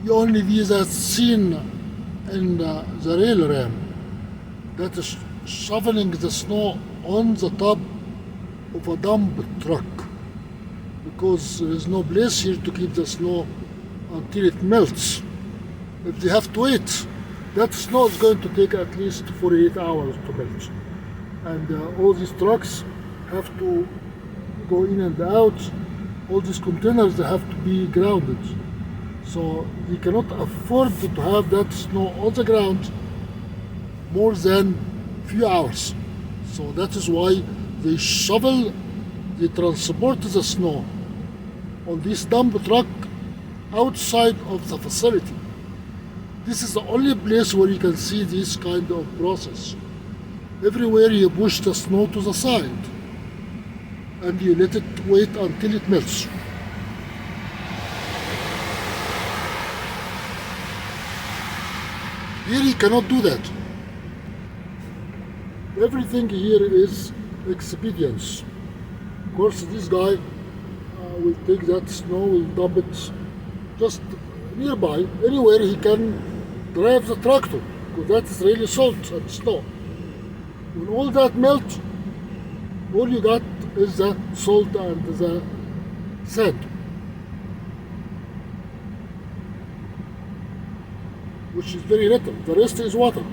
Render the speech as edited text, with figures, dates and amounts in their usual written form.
you only see that scene in the rail ram that is shoveling the snow on the top of a dump truck, because there is no place here to keep the snow until it melts. If they have to wait, that snow is going to take at least 48 hours to melt. And all these trucks have to go in and out. All these containers, they have to be grounded. So they cannot afford to have that snow on the ground more than few hours. So that is why they shovel, they transport the snow on this dump truck outside of the facility. This is the only place where you can see this kind of process. Everywhere you push the snow to the side and you let it wait until it melts. Here you cannot do that. Everything here is expedience. Of course, this guy will take that snow, will dump it just nearby, anywhere he can drive the tractor, because that is really salt and snow. When all that melts, all you got is the salt and the sand, which is very little. The rest is water.